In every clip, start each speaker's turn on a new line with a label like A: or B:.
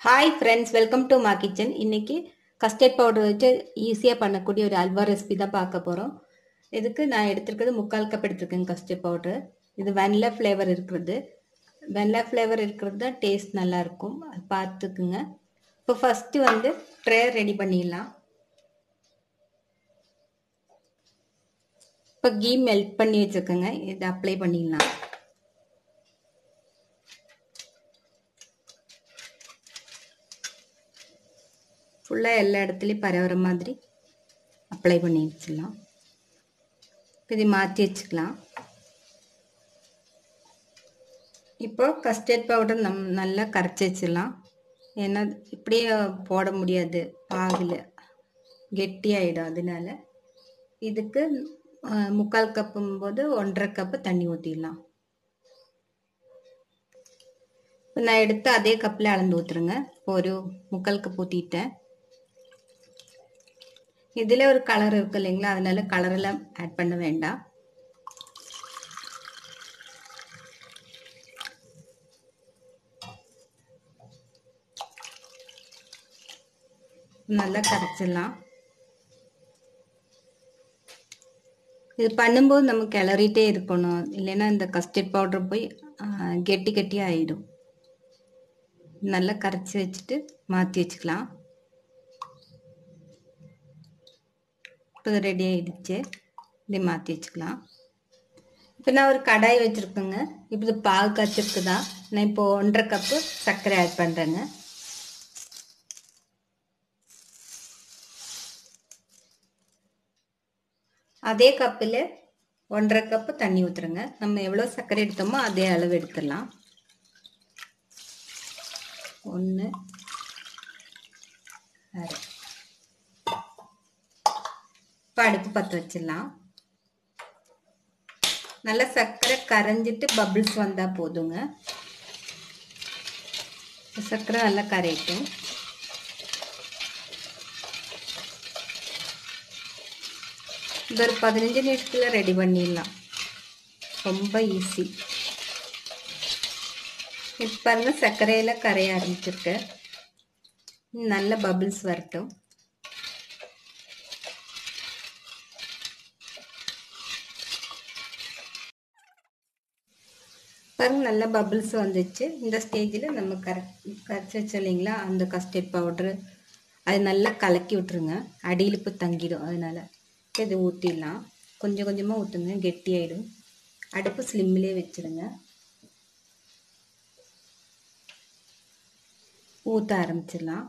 A: Hi friends, welcome to மா kitchen. இன்னைக்கு custard powder வச்சு ஈஸியாக பண்ணக்கூடிய ஒரு அல்வா ரெசிபி தான் பார்க்க போகிறோம். இதுக்கு நான் எடுத்துருக்கிறது 3/4 கப் எடுத்துருக்கேன் கஸ்டர்ட் பவுடர். இது வெனிலா ஃப்ளேவர் இருக்கிறது. வெனிலா ஃப்ளேவர் இருக்கிறது தான் டேஸ்ட் நல்லாயிருக்கும், அது பார்த்துக்குங்க. இப்போ ஃபஸ்ட்டு வந்து ட்ரே ரெடி பண்ணிடலாம். இப்போ கீ மெல்ட் பண்ணி வச்சுக்கோங்க, இதை அப்ளை பண்ணிடலாம். ஃபுல்லாக எல்லா இடத்துலையும் பரவுற மாதிரி அப்ளை பண்ணி வச்சிடலாம். இதை மாற்றி வச்சுக்கலாம். இப்போ கஸ்டர்ட் பவுடர் நல்லா கரைச்சி வச்சிடலாம். ஏன்னா இப்படியே போட முடியாது, பாகில் கெட்டியாயிடும். அதனால இதுக்கு 3/4 கப்பும் போது 1.5 கப்பு தண்ணி ஊற்றிடலாம். இப்போ நான் எடுத்து அதே கப்பில் அளந்து ஊற்றுருங்க. இப்போ ஒரு 3/4 கப் ஊற்றிட்டேன். இதில் ஒரு கலர் இருக்கு இல்லைங்களா, அதனால கலரெல்லாம் ஆட் பண்ண வேண்டாம். நல்லா கரைச்சிடலாம். இது பண்ணும்போது நம்ம கிளறிட்டே இருக்கணும், இல்லைன்னா இந்த கஸ்டர்ட் பவுடர் போய் கெட்டி கெட்டியாக ஆகிடும். நல்லா கரைச்சி வச்சுட்டு மாற்றி வச்சுக்கலாம். இப்போ இது ரெடி ஆகிடுச்சு, இதை மாற்றி வச்சுக்கலாம். இப்போ நான் ஒரு கடாய் வச்சுருக்கேங்க. இப்போ இது பால் காய்ச்சிருக்குதா, நான் இப்போ 1.5 கப்பு சர்க்கரை ஆட் பண்ணுறேங்க. அதே கப்பில் 1.5 கப்பு தண்ணி ஊற்றுருங்க. நம்ம எவ்வளோ சர்க்கரை எடுத்தோமோ அதே அளவு எடுத்துடலாம். 1 2. இப்போ அடுப்பு பற்ற வச்சிடலாம். நல்லா சர்க்கரை கரைஞ்சிட்டு பபிள்ஸ் வந்தால் போதுங்க. சர்க்கரை நல்லா கரையட்டும். இது ஒரு 15 நிமிஷத்தில் ரெடி பண்ணிடலாம், ரொம்ப ஈஸி. இப்போ பாருங்க, சர்க்கரையில் கரைய ஆரம்பிச்சிருக்கு. நல்ல பபிள்ஸ் வரட்டும். பாருங்க, நல்ல பபிள்ஸ் வந்துச்சு. இந்த ஸ்டேஜில் நம்ம கரைச்சி வச்சோம் இல்லைங்களா, அந்த கஸ்டர்ட் பவுட்ரு அது நல்லா கலக்கி விட்டுருங்க. அடியில் இப்போ தங்கிடும், அதனால் இது ஊற்றிடலாம். கொஞ்சம் கொஞ்சமாக ஊற்றுங்க, கெட்டியாயிடும். அடுப்பு ஸ்லிம்மிலே வச்சுருங்க. ஊற்ற ஆரம்பிச்சிடலாம்.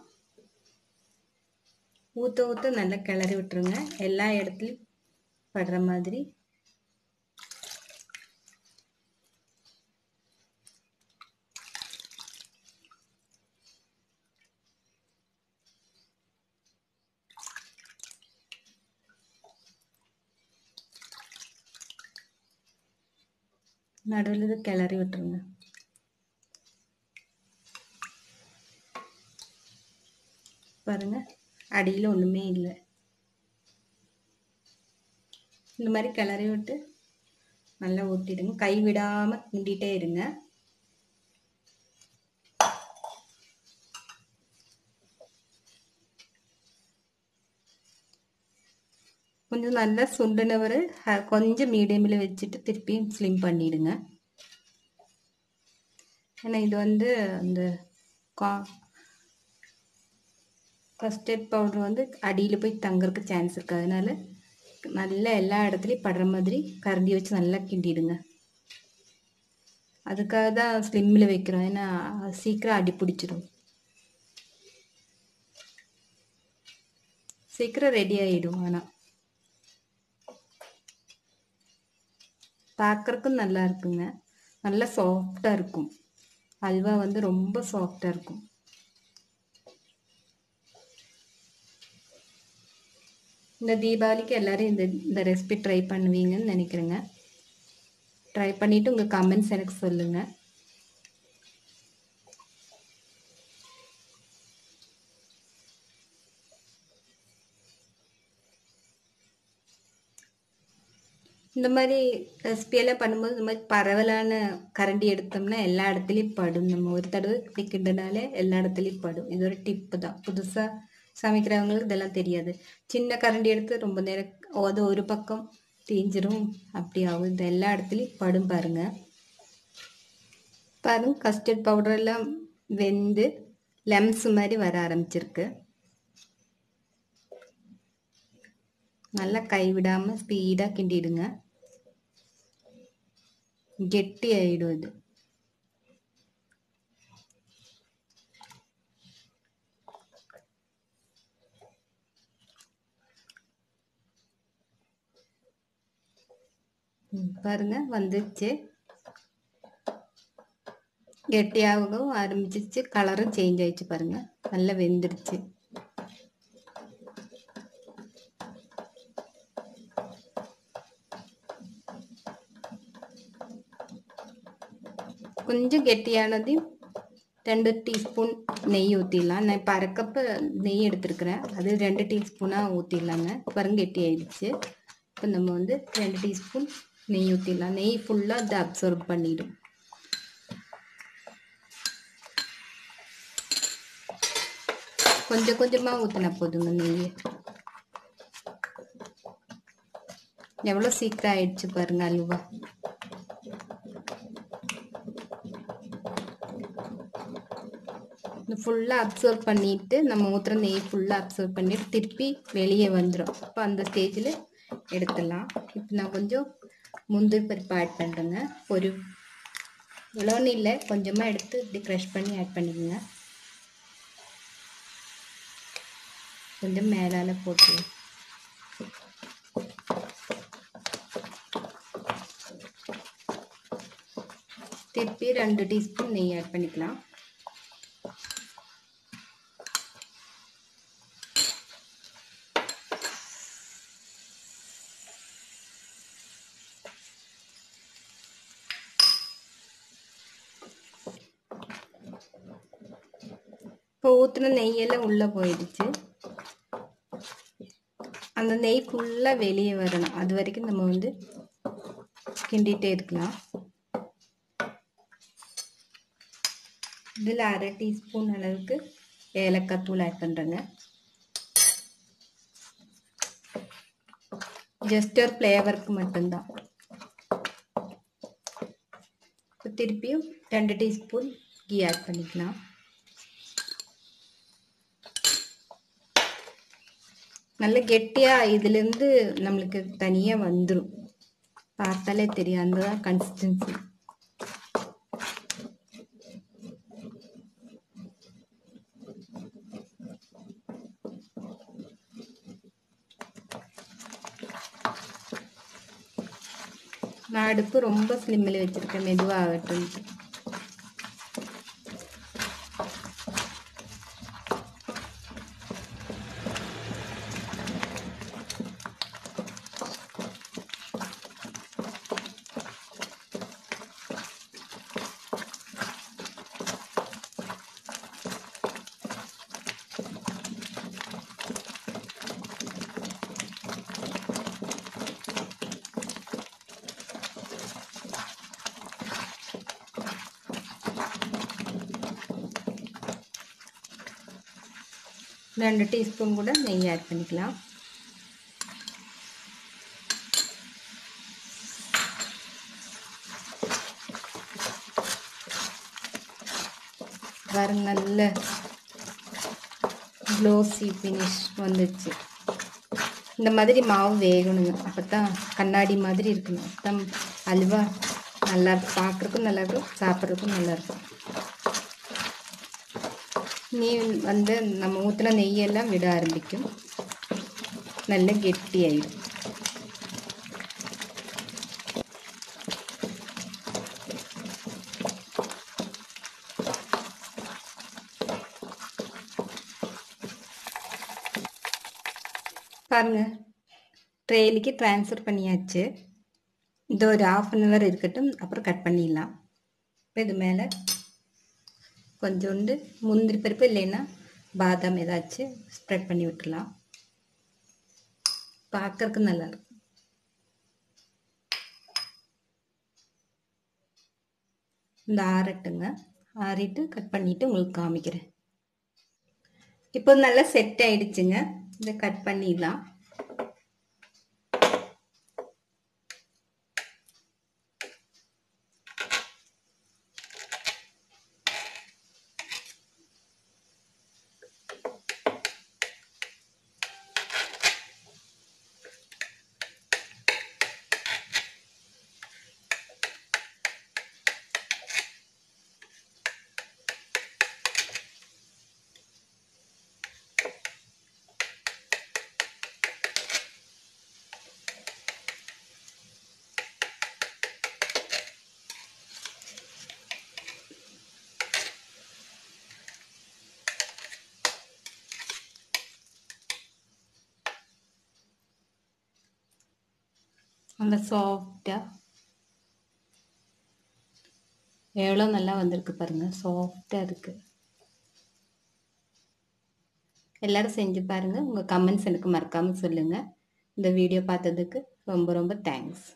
A: ஊற்ற ஊற்ற நல்லா கிளறி விட்டுருங்க, எல்லா இடத்துலையும் படுற மாதிரி. நடுவில் இது கிளறி விட்டுருங்க. பாருங்க, அடியில் ஒன்றுமே இல்லை. இந்த மாதிரி கிளறி விட்டு நல்லா ஊற்றிடுங்க. கை விடாமல் கிண்டிகிட்டே இருங்க. கொஞ்சம் நல்லா சுண்டுனவர் கொஞ்சம் மீடியமில் வச்சுட்டு திருப்பியும் ஸ்லிம் பண்ணிவிடுங்க. ஏன்னா இது வந்து அந்த கஸ்டர்ட் பவுடர் வந்து அடியில் போய் தங்கறதுக்கு சான்ஸ் இருக்குது. அதனால நல்லா எல்லா இடத்துலையும் படுற மாதிரி கரண்டி வச்சு நல்லா கிண்டிடுங்க. அதுக்காக தான் ஸ்லிம்மில் வைக்கிறோம், ஏன்னா சீக்கிரம் அடி பிடிச்சிடும். சீக்கிரம் ரெடி ஆகிடும். ஆனால் பார்க்குறக்கும் நல்லா இருக்குங்க, நல்லா சாஃப்டாக இருக்கும். அல்வா வந்து ரொம்ப சாஃப்டாக இருக்கும். இந்த தீபாவளிக்கு எல்லோரும் இந்த ரெசிபி ட்ரை பண்ணுவீங்கன்னு நினைக்கிறேங்க. ட்ரை பண்ணிவிட்டு உங்கள் கமெண்ட்ஸ் எனக்கு சொல்லுங்கள். இந்த மாதிரி ரெசிபியெல்லாம் பண்ணும்போது இந்த மாதிரி பரவலான கரண்டி எடுத்தோம்னா எல்லா இடத்துலையும் படும். நம்ம ஒரு தடவை இப்படி கிண்டனாலே எல்லா இடத்துலையும் படும். இது ஒரு டிப்பு தான். புதுசாக சமைக்கிறவங்களுக்கு இதெல்லாம் தெரியாது. சின்ன கரண்டி எடுத்து ரொம்ப நேரம் அது ஒரு பக்கம் தீஞ்சிரும், அப்படி ஆகும். இது எல்லா இடத்துலையும் படும் பாருங்க. பாருங்க, கஸ்டர்ட் பவுடர் எல்லாம் வெந்து லெம்ஸ் மாதிரி வர ஆரம்பிச்சிருக்கு. நல்லா கைவிடாமல் ஸ்பீடாக கிண்டிடுங்க. கெட்டி ஆயிடும் இது. பாருங்க, வந்துச்சு. கெட்டியாகவும் ஆரம்பிச்சிச்சு. கலரும் சேஞ்ச் ஆயிடுச்சு பாருங்க. நல்லா வெந்துடுச்சு. கொஞ்சம் கெட்டியானதையும் 2 டீஸ்பூன் நெய் ஊற்றிடலாம். நான் இப்போ அரைக்கப்பு நெய் எடுத்துருக்கிறேன். அது 2 டீஸ்பூனாக ஊற்றிடலாங்க. பாருங்க, கெட்டி ஆயிடுச்சு. இப்போ நம்ம 2 டீஸ்பூன் நெய் ஊற்றிடலாம். நெய் ஃபுல்லாக அதை அப்சர்வ் பண்ணிடும். கொஞ்சம் கொஞ்சமாக ஊற்றினா போதுங்க நெய். எவ்வளோ சீக்கிரம் ஆயிடுச்சு பாருங்க அல்வா. ஃபுல்லாக அப்சர்வ் பண்ணிட்டு நம்ம ஊற்றுற நெய் ஃபுல்லாக அப்சர்வ் பண்ணிட்டு திருப்பி வெளியே வந்துடும். இப்போ அந்த ஸ்டேஜில் எடுத்துடலாம். இப்போ நான் கொஞ்சம் முந்திரி பருப்பு ஆட் பண்ணுறேங்க. ஒரு இவ்வளோன்னு இல்லை, கொஞ்சமாக எடுத்து இப்படி க்ரஷ் பண்ணி ஆட் பண்ணிக்கோங்க. கொஞ்சம் மேலால் போட்டு திருப்பி 2 டீஸ்பூன் நெய் ஆட் பண்ணிக்கலாம். இப்போ ஊற்றின நெய்யெல்லாம் உள்ளே போயிடுச்சு. அந்த நெய் ஃபுல்லாக வெளியே வரணும். அது வரைக்கும் நம்ம கிண்டிகிட்டே இருக்கலாம். இதில் 1/2 டீஸ்பூன் அளவுக்கு ஏலக்காய் தூள் ஆட் பண்ணுறேங்க. ஜஸ்ட் ஒரு ஃப்ளேவருக்கு மட்டும்தான். இப்போ திருப்பியும் 2 டீஸ்பூன் கீ ஆட் பண்ணிக்கலாம். நல்ல கெட்டியாக இதுலேருந்து நம்மளுக்கு தனியாக வந்துடும். பார்த்தாலே தெரியும், அந்த தான் கன்சிஸ்டன்சி. நான் அடுப்பு ரொம்ப ஸ்லிம்மில் வச்சுருக்கேன், மெதுவாக ஆகட்டும். ரெண்டு டீஸ்பூன் கூட நெய் ஆட் பண்ணிக்கலாம். பாருங்க, நல்ல க்ளோஸி ஃபினிஷ் வந்துச்சு. இந்த மாதிரி மாவு வேகணுங்க, அப்போ தான் கண்ணாடி மாதிரி இருக்கணும். அப்போ தான் அல்வா நல்லாயிருக்கும், பார்க்குறதுக்கும் நல்லாயிருக்கும், சாப்பிட்றதுக்கும் நல்லாயிருக்கும். நீ நம்ம ஊற்றின நெய்யெல்லாம் விட ஆரம்பிக்கும், நல்ல கெட்டி ஆயிடும். பாருங்க, ட்ரேலிக்கு ட்ரான்ஸ்ஃபர் பண்ணியாச்சு. இது ஒரு 1/2 hour இருக்கட்டும், அப்புறம் கட் பண்ணிடலாம். இப்போ இது மேலே கொஞ்சோண்டு முந்திரி பருப்பு இல்லைன்னா பாதாம் ஏதாச்சும் ஸ்ப்ரெட் பண்ணி விட்டுடலாம். பார்க்கறதுக்கு நல்லாயிருக்கும். இந்த ஆறட்டுங்க. ஆறிட்டு கட் பண்ணிவிட்டு உங்களுக்கு காமிக்கிறேன். இப்போ நல்லா செட் ஆயிடுச்சுங்க. இதை கட் பண்ணிடலாம். நல்லா சாஃப்டாக எவ்வளோ நல்லா வந்திருக்கு பாருங்கள். சாஃப்டாக இருக்குது. எல்லோரும் செஞ்சு பாருங்கள். உங்கள் கமெண்ட்ஸ் எனக்கு மறக்காமல் சொல்லுங்கள். இந்த வீடியோ பார்த்ததுக்கு ரொம்ப ரொம்ப தேங்க்ஸ்.